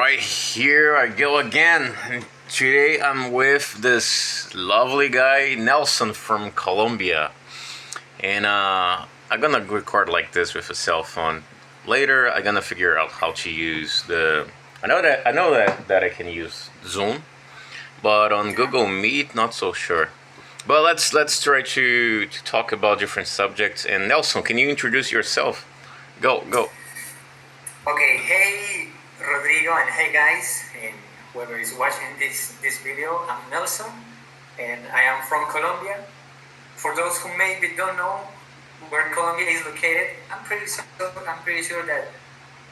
right, here I go again. Today I'm with this lovely guy, Nelson from Colombia. And I'm gonna record like this with a cell phone. Later, I'm gonna figure out how to use the. I know that I can use Zoom, but on Google Meet, not so sure. But let's try to talk about different subjects. And Nelson, can you introduce yourself? Go. Okay, hey Rodrigo and hey guys, and whoever is watching this video, I'm Nelson, and I am from Colombia. For those who maybe don't know where Colombia is located, I'm pretty sure that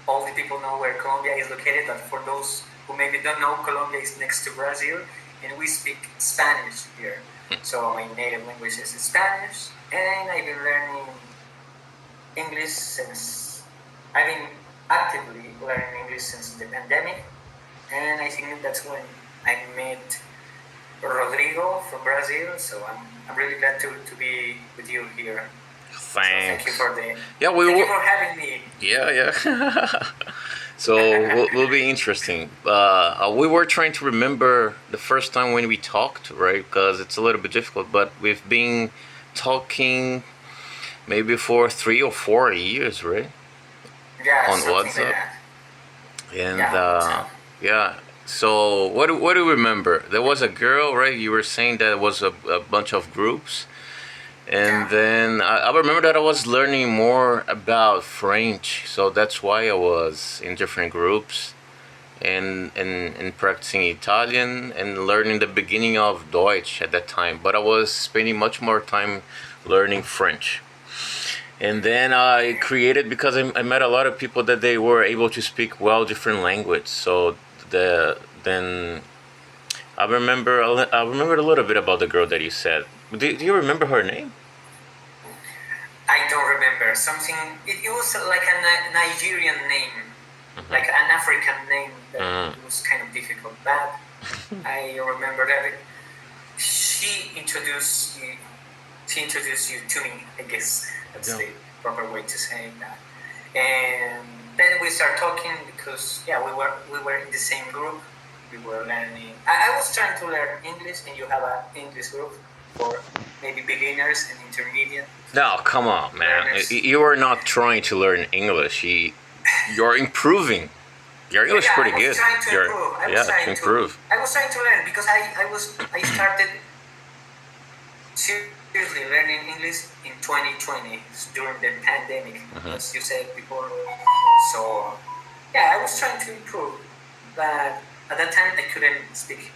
all the people know where Colombia is located. But for those who maybe don't know, Colombia is next to Brazil, and we speak Spanish here. So my native language is Spanish, and I've been learning English since I've been actively learning English since the pandemic, and I think that's when I met Rodrigo from Brazil. So I'm really glad to be with you here. Thanks. So thank you for the thank you for having me. Yeah. So will be interesting. We were trying to remember the first time when we talked, right? Because it's a little bit difficult, but we've been talking maybe for 3 or 4 years, right? Yeah, On something like WhatsApp. that. And Yeah, WhatsApp. yeah. So what do you remember? There was a girl, right? You were saying that it was a bunch of groups. And Yeah. then I remember that I was learning more about French, so that's why I was in different groups and practicing Italian and learning the beginning of Deutsch at that time. But I was spending much more time learning French. And then I created because I met a lot of people that they were able to speak well different language. So then I remembered a little bit about the girl that you said. Do you remember her name? I don't remember something. It was like a Nigerian name, like an African name that was kind of difficult. But I remember that she introduced you. She introduced you to me. I guess that's Yeah. the proper way to say that. And then we start talking because we were in the same group. We were learning. I was trying to learn English, and you have an English group for maybe beginners and intermediate. No, come on, man. learners. You are not trying to learn English. You're improving. Your English is pretty I was good. trying to You're, improve. to improve. I was trying to learn because I started seriously learning English in 2020 during the pandemic, as you said before. So I was trying to improve, but at that time I couldn't speak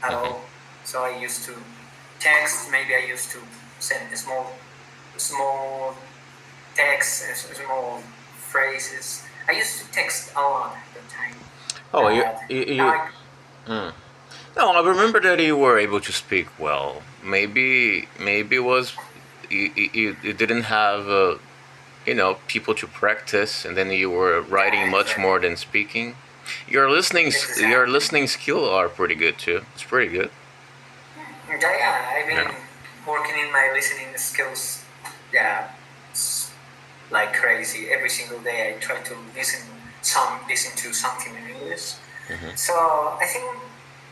at all. So I used to text. Maybe I used to send a small texts, small phrases. I used to text a lot at the time. Oh, Now no, I remember that you were able to speak well. Maybe it was you didn't have people to practice, and then you were writing much more than speaking. Your listening skill are pretty good too. It's pretty good. I've been Yeah. working in my listening skills. It's like crazy. Every single day I try to listen to something in English. So I think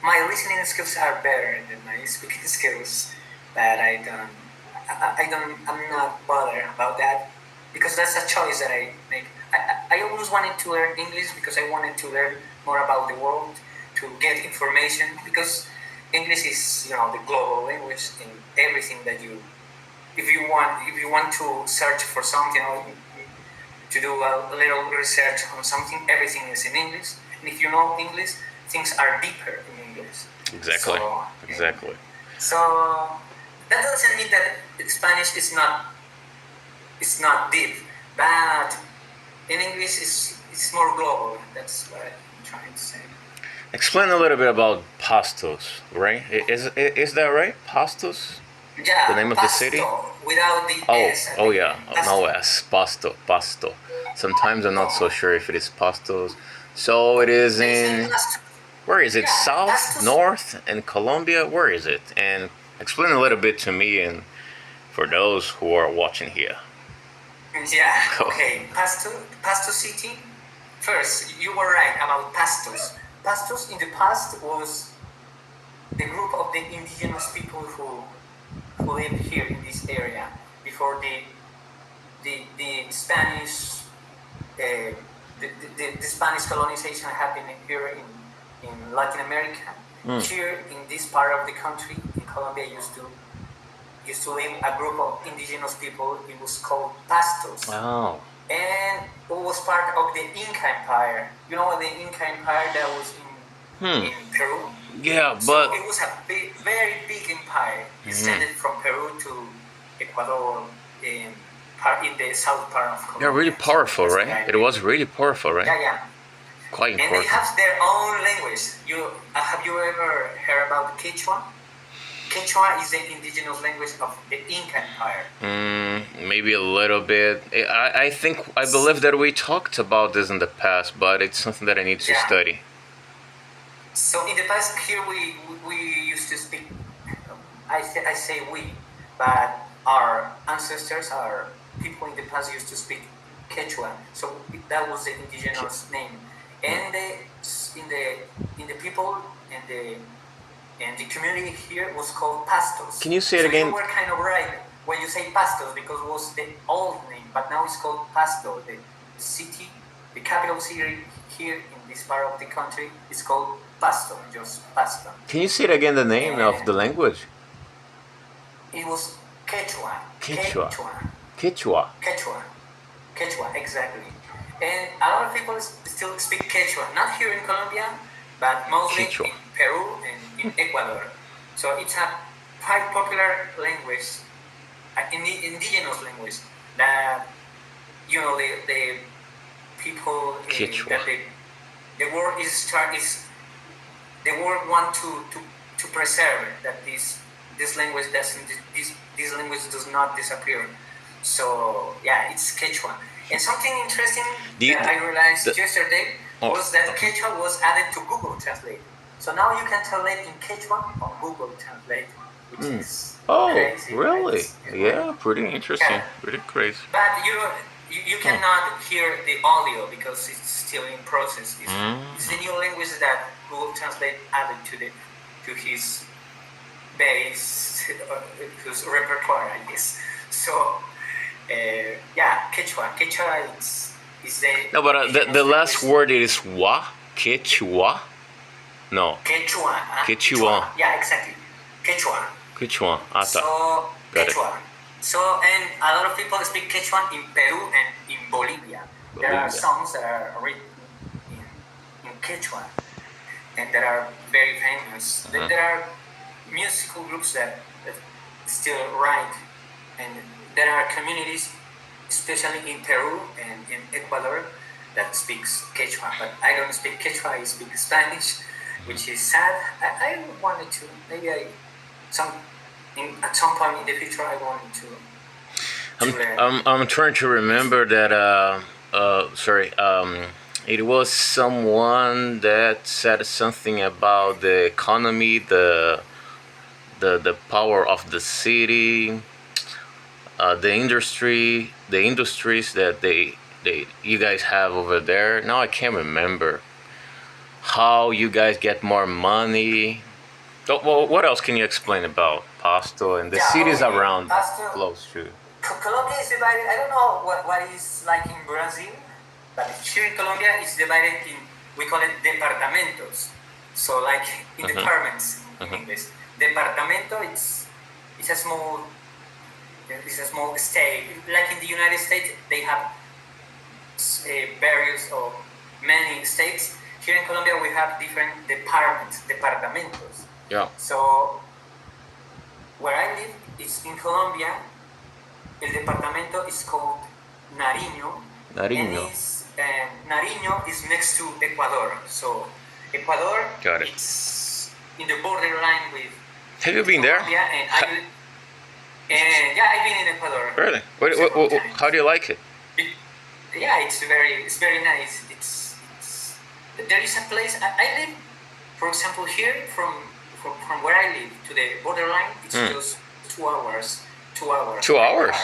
my listening skills are better than my speaking skills. But I'm not bothered about that because that's a choice that I make. I always wanted to learn English because I wanted to learn more about the world, to get information, because English is the global language, and everything that if you want to search for something or to do a little research on something, everything is in English. And if you know English, things are deeper in English. Exactly. So, Exactly. So that doesn't mean that Spanish is not deep, but in English it's more global. That's what I'm trying to say. Explain a little bit about Pastos, right? Is that right? Pastos? Yeah, The name of the city? without the Oh, S. oh yeah. Pasto. No S. Pasto. Sometimes I'm not so sure if it is Pastos. So it is in. Where is it? Yeah, South, Pastos. north, in Colombia? Where is it? And explain a little bit to me and for those who are watching here. Yeah. Okay. Pasto City first, you were right about pastos. Pastos in the past was the group of the indigenous people who live here in this area before the Spanish the Spanish colonization happened here in Latin America. Here in this part of the country, in Colombia, used to live a group of indigenous people. It was called pastos. Oh. And it was part of the Inca Empire. You know the Inca Empire that was in Peru? Yeah, So but it was a very big empire. It extended from Peru to Ecuador in the south part of Colombia. they're really powerful, So right? It was really powerful, right? yeah. Quite And they important. have their own language. Have you ever heard about Quechua? Quechua is the indigenous language of the Inca Empire. Maybe a little bit. I believe that we talked about this in the past, but it's something that I need to Yeah. study. So in the past here we used to speak. I say we, but our ancestors, our people in the past used to speak Quechua. So that was the indigenous name, and in the people and the community here was called pastos. Can you say it so again? You were kind of right when you say pastos because it was the old name, but now it's called Pasto. The city, the capital city here in this part of the country is called Pasto, just Pasto. Can you say it again, the name of the language? It was Quechua. Quechua. Quechua. Quechua. Quechua, exactly. And a lot of people still speak Quechua, not here in Colombia, but mostly Quechua. in Peru and in Ecuador. So it's a quite popular language, indigenous language that the people Quechua. that the world the world want to preserve that this language this language does not disappear. So yeah, it's Quechua. And something interesting that I realized yesterday was that Quechua was added to Google Translate. So now you can translate in Quechua on Google Translate, which is crazy. Really? Right? Yeah, pretty interesting. Yeah. Pretty crazy. But you cannot hear the audio because it's still in process. It's the new language that Google Translate added to his base, his repertoire, I guess. So yeah, Quechua. Quechua is the... No, but the last word is wa? Quechua? No. Quechua. Quechua. Yeah, exactly. Quechua. Quechua. Ah, tá. So, Got it. Quechua. So, and a lot of people speak Quechua in Peru and in Bolivia. There are songs that are written in Quechua and that are very famous. There are musical groups that still write, and there are communities, especially in Peru and in Ecuador, that speaks Quechua. But I don't speak Quechua, I speak Spanish, which is sad. I wanted to, maybe at some point in the future, I wanted to learn. I'm trying to remember that. It was someone that said something about the economy, the power of the city, the industries that you guys have over there. Now I can't remember how you guys get more money. Oh, well, what else can you explain about Pasto and the cities around Pasto, close to? Colombia is divided. I don't know what is like in Brazil, but here in Colombia it's divided in, we call it departamentos. So like in departments in English. Departamento, it's a small state. Like in the United States, they have various or many states. Here in Colombia, we have different departamentos. Yeah. So where I live is in Colombia. El departamento is called Nariño. Nariño. And Nariño is next to Ecuador. So Ecuador, Got it. It's in the borderline with. Have you been there? Yeah, and I've been in Ecuador. Really? How do you like it? Yeah, it's very nice. There is a place I live, for example, here from where I live to the borderline. It's just 2 hours. 2 hours. 2 hours.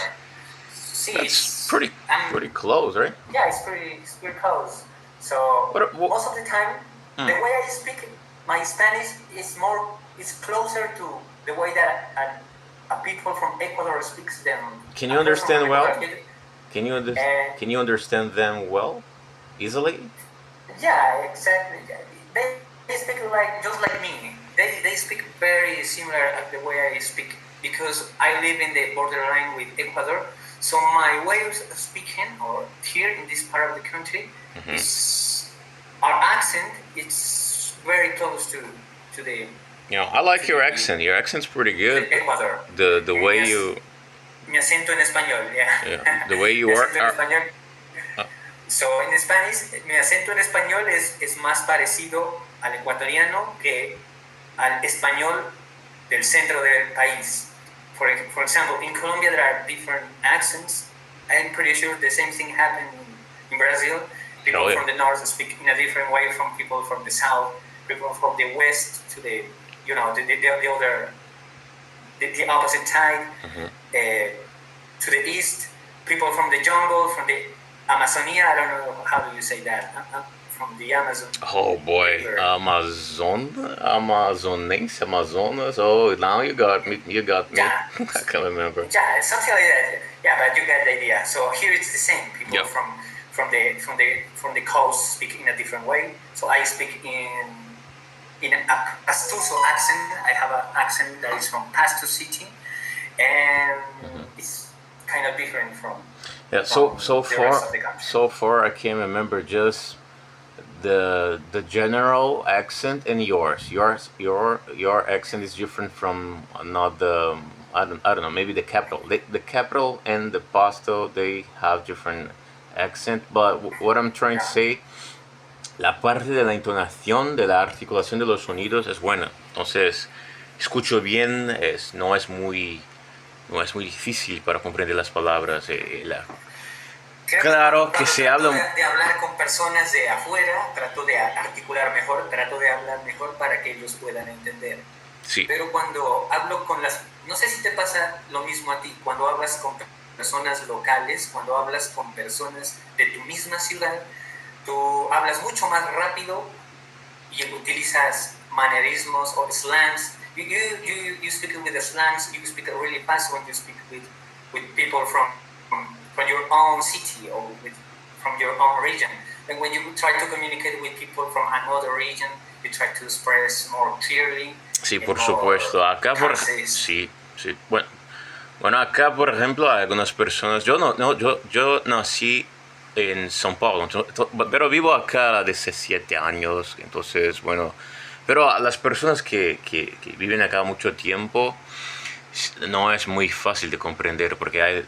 See, That's pretty close, right? Yeah, it's pretty close. So What? most of the time, the way I speak my Spanish is closer to the way that a people from Ecuador speaks them. Can you understand well? Can you understand them well, easily? Yeah, exactly. They speak like just like me. They speak very similar at the way I speak because I live in the borderline with Ecuador. So my way of speaking, or here in this part of the country, is our accent. It's very close to the. I like your accent. Your accent's pretty good. Ecuador. The way you. Mi acento en español, Yeah. The way you mi are. acento en español. So, en Spanish, mi acento en español es más parecido al ecuatoriano que al español del centro del país. For example, in Colombia there are different accents. I'm pretty sure the same thing happened in Brazil. People from the north speak in a different way from people from the south. People from the west to the other, the opposite side, to the east. People from the jungle, from the Amazonia, I don't know how do you say that. From the Amazon. Oh boy, Amazonense, Amazonas. Oh, now you got me. Yeah. I can't remember. Yeah, something like that. Yeah, but you get the idea. So here it's the same. People from the coast speak in a different way. So I speak in a Pastuso accent. I have an accent that is from Pasto City, and it's kind of different from. Yeah. So far I can remember just the general accent and yours. Your accent is different from another. I don't know. Maybe the capital. The capital and the Pasto, they have different accent. But what I'm trying to say, la parte de la entonación, de la articulación de los sonidos es buena. Entonces escucho bien. No es muy difícil para comprender las palabras. Claro que se habla. De hablar con personas de afuera, trato de articular mejor, trato de hablar mejor para que ellos puedan entender. Sí. Pero cuando hablo con no sé si te pasa lo mismo a ti, cuando hablas con personas locales, cuando hablas con personas de tu misma ciudad, tú hablas mucho más rápido y utilizas manerismos o slangs. You speak with the slangs, you speak really fast when you speak with people from your own city or from your own region. And when you try to communicate with people from another region, you try to express more clearly. Sí, por supuesto. Acá sí. Bueno, acá por ejemplo hay algunas personas. Yo nací en São Paulo, pero vivo acá desde 7 años. Entonces, bueno, pero a las personas que viven acá mucho tiempo, no es muy fácil de comprender porque hay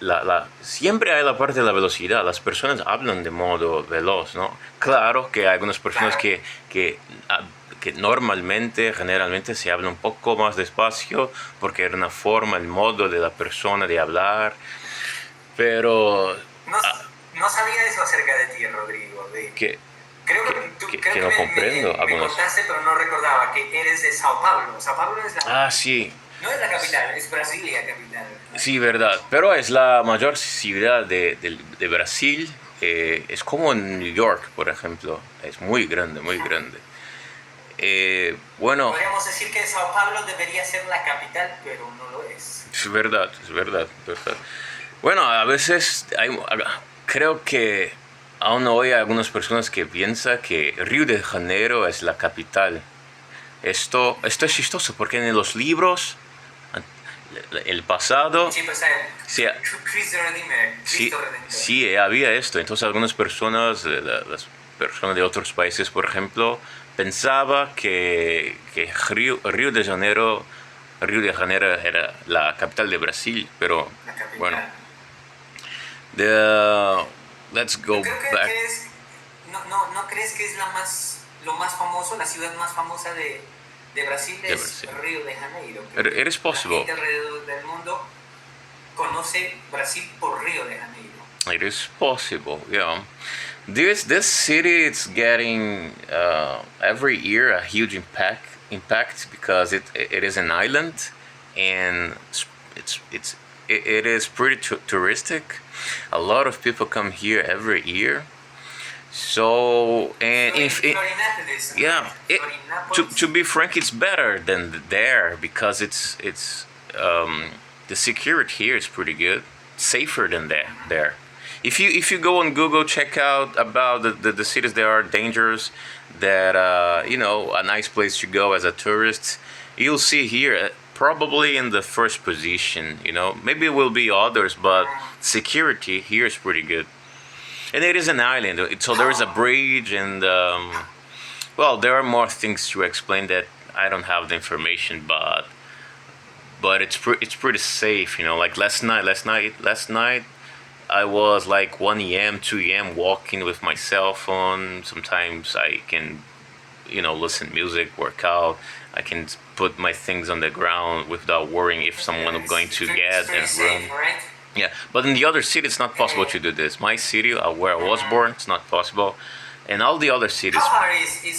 siempre hay la parte de la velocidad. Las personas hablan de modo veloz, ¿no? Claro que hay algunas personas que generalmente se habla un poco más despacio porque es una forma, el modo de la persona de hablar, pero. No sabía eso acerca de ti, Rodrigo. Creo que no comprendo. Me contaste, pero no recordaba que eres de Sao Paulo. Sao Paulo es la. Ah, sí. No es la capital, es Brasilia capital. Sí, verdad. Pero es la mayor ciudad de Brasil. Es como New York, por ejemplo. Es muy grande, muy grande. Bueno. Podríamos decir que Sao Paulo debería ser la capital, pero no lo es. Es verdad. Bueno, a veces creo que aún hoy hay algunas personas que piensan que Río de Janeiro es la capital. Esto es chistoso porque en los libros, el pasado, sí, pues, sí, había esto. Entonces algunas personas, las personas de otros países, por ejemplo, pensaba que Río de Janeiro era la capital de Brasil, pero bueno. Let's go back. ¿No crees que es lo más famoso, la ciudad más famosa de Brasil es Río de Janeiro? It is possible. La gente alrededor del mundo conoce Brasil por Río de Janeiro. It is possible, yeah. This city is getting every year a huge impact because it is an island and it is pretty touristic. A lot of people come here every year. So and if it, Florianópolis, yeah, to be frank, it's better than there because the security here is pretty good, safer than there. If you go on Google, check out about the cities that are dangerous, that a nice place to go as a tourist, you'll see here probably in the first position. Maybe it will be others, but security here is pretty good. And it is an island, so there is a bridge, and well, there are more things to explain that I don't have the information, but it's pretty safe. Like last night, I was like 1 a.m., 2 a.m. walking with my cell phone. Sometimes I can, listen music, work out. I can put my things on the ground without worrying if someone is going to get and run. safe, right? Yeah, but in the other city, it's not possible to do this. My city, where I was born, it's not possible, and all the other cities. How far is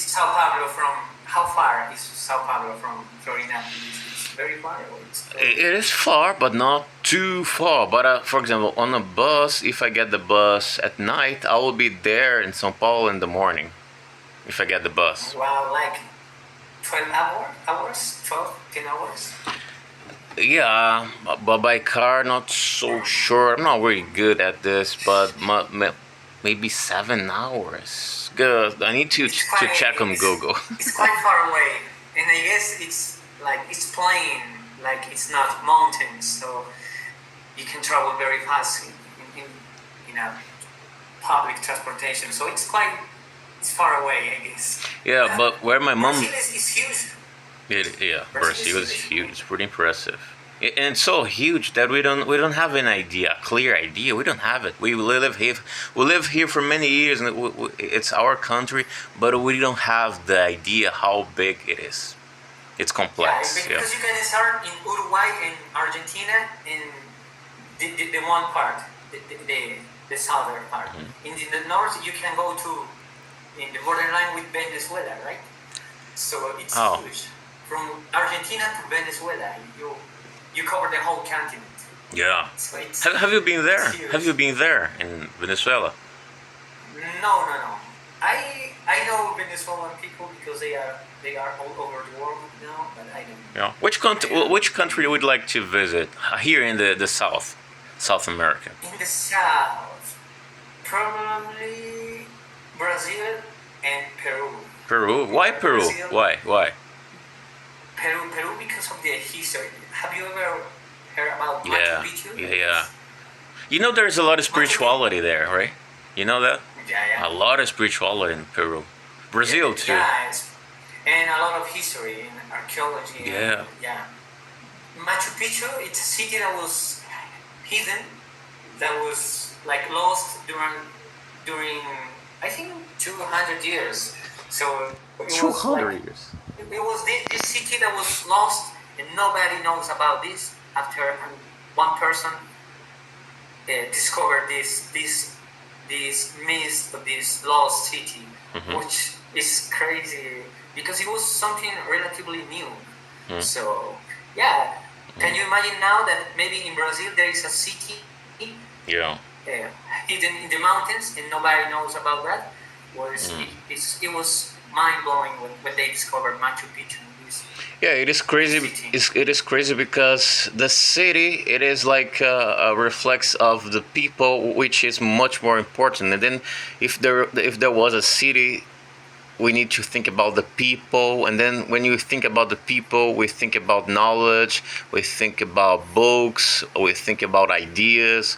Sao Paulo from Florianópolis? It's very far away. It is far, but not too far. But for example, on a bus, if I get the bus at night, I will be there in São Paulo in the morning. If I get the bus. Well, like 12 hours, 12, 10 hours. Yeah, but by car, not so sure. I'm not really good at this, but maybe 7 hours. Good. I need to check on Google. It's quite far away, and I guess it's plain, like it's not mountains, so you can travel very fast in a public transportation. So it's far away, I guess. Yeah, but where my mom. Brazil is huge. Brazil is huge. It's pretty impressive, and it's so huge that we don't have an idea, a clear idea. We don't have it. We live here for many years, and it's our country, but we don't have the idea how big it is. It's complex. Yeah, because you can start in Uruguay and Argentina in the one part, the southern part. In the north, you can go to in the borderline with Venezuela, right? So it's huge. From Argentina to Venezuela, you cover the whole continent. Yeah. So Have you been there? Have you been there in Venezuela? No. I know Venezuelan people because they are all over the world now, but I don't. Yeah. Which country would you like to visit here in the South America? In the south, probably Brazil and Peru. Peru? Why Peru? Brazil. Why? Peru because of the history. Have you ever heard about Machu Picchu? Yeah. There's a lot of spirituality there, right? You know that? Yeah. A lot of spirituality in Peru. Brazil too. Yeah, and a lot of history and archaeology. Yeah. Yeah. Machu Picchu, it's a city that was hidden, that was like lost during I think 200 years. So it 200 years. It was this city that was lost, and nobody knows about this. After one person discovered this myth of this lost city, which is crazy because it was something relatively new. So yeah, can you imagine now that maybe in Brazil there is a city hidden in the mountains and nobody knows about that? It was mind blowing when they discovered Machu Picchu. Yeah, it is crazy. It is crazy because the city, it is like a reflex of the people, which is much more important. And then if there was a city, we need to think about the people. And then when you think about the people, we think about knowledge, we think about books, we think about ideas,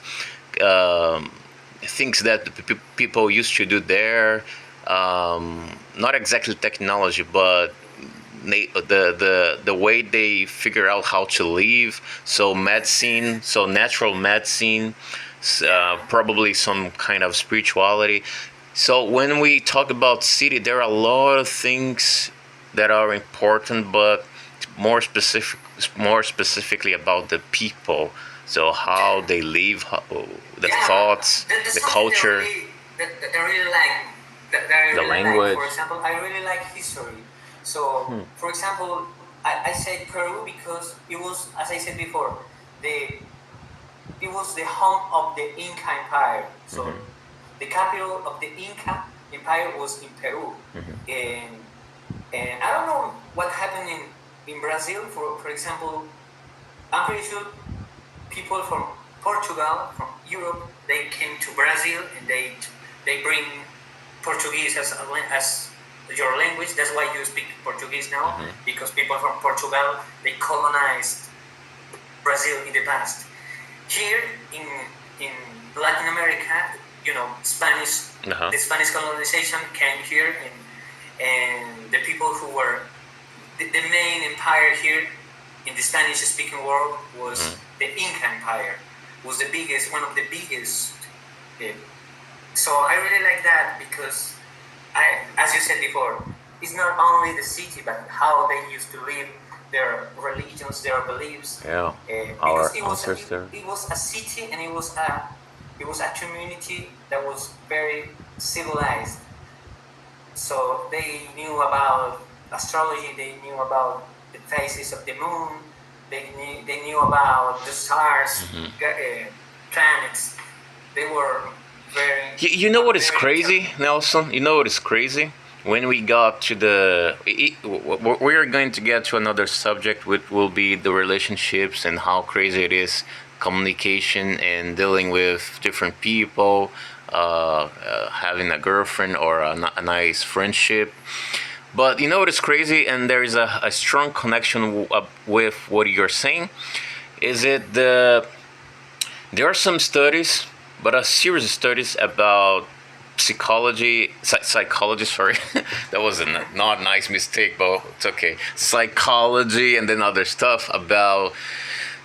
things that the people used to do there. Not exactly technology, but the way they figure out how to live. So medicine, so natural medicine, probably some kind of spirituality. So when we talk about city, there are a lot of things that are important, but more specifically about the people. So how they live, the thoughts, the culture, that I really like. The language. For example, I really like history. So, for example, I said Peru because it was, as I said before, it was the home of the Inca Empire. So, the capital of the Inca empire was in Peru, and I don't know what happened in Brazil. For example, I'm pretty sure people from Portugal, from Europe, they came to Brazil and they bring Portuguese as your language. That's why you speak Portuguese now, because people from Portugal, they colonized Brazil in the past. Here in Latin America, you know, Spanish, the Spanish colonization came here, and the people who were the main empire here in the Spanish-speaking world was the Inca Empire. Was the biggest, one of the biggest. So I really like that because, as you said before, it's not only the city, but how they used to live, their religions, their beliefs. Yeah, our ancestors. It was a city, and it was a community that was very civilized. So they knew about astrology. They knew about the phases of the moon. They knew about the stars, planets. They were very. You know what is crazy, Nelson? You know what is crazy? When we got to we are going to get to another subject, which will be the relationships and how crazy it is, communication and dealing with different people, having a girlfriend or a nice friendship. But you know what is crazy, and there is a strong connection with what you're saying. Is it there are some studies, but a series of studies about psychology. Sorry, that was not a nice mistake, but it's okay. Psychology, and then other stuff about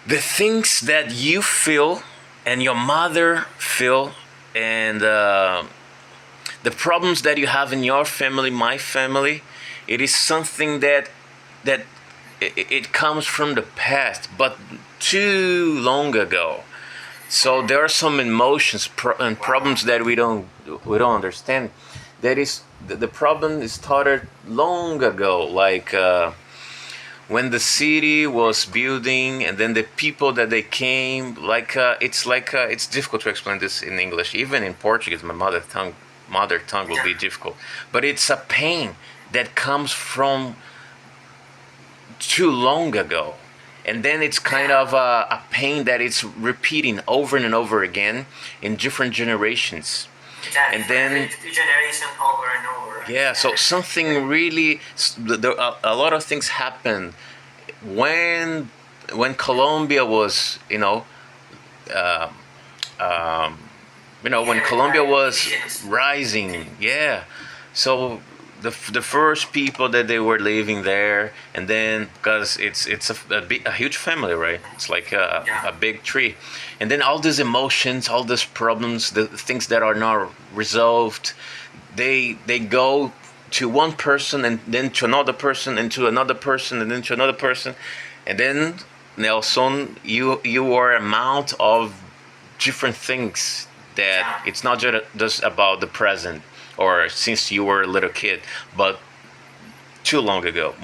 the things that you feel and your mother feel, and the problems that you have in your family, my family. It is something that it comes from the past, but too long ago. So there are some emotions and problems that we don't understand. That is the problem started long ago, like when the city was building, and then the people that they came. It's difficult to explain this in English, even in Portuguese, my mother tongue will be difficult. But it's a pain that comes from too long ago, and then it's kind of a pain that it's repeating over and over again in different generations. Exactly. And then generation over and over. Yeah, so something really, a lot of things happened when Colombia was, when Colombia was rising. Yeah, so the first people that they were living there, and then because it's a huge family, right? It's like a big tree, and then all these emotions, all these problems, the things that are not resolved, they go to one person, and then to another person, and to another person, and then to another person, and then Nelson, you are a amount of different things that it's not just about the present or since you were a little kid, but too long ago,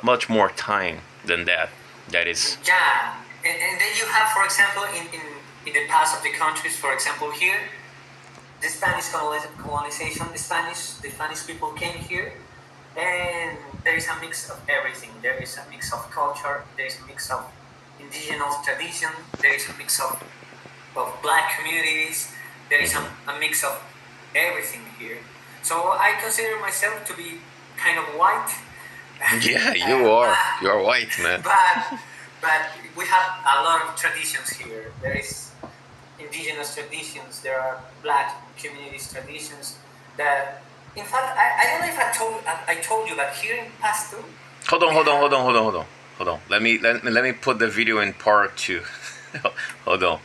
much more time than that. That is. Yeah, and then you have, for example, in the past of the countries, for example, here, the Spanish colonization, the Spanish people came here, and there is a mix of everything. There is a mix of culture, there is a mix of indigenous tradition, there is a mix of black communities, there is a mix of everything here. So I consider myself to be kind of white. Yeah, you are. You are white, man. But we have a lot of traditions here. There is indigenous traditions. There are black communities traditions. That, in fact, I don't know if I told you, but here in Pasto. Hold on. Let me put the video in part 2. Hold on.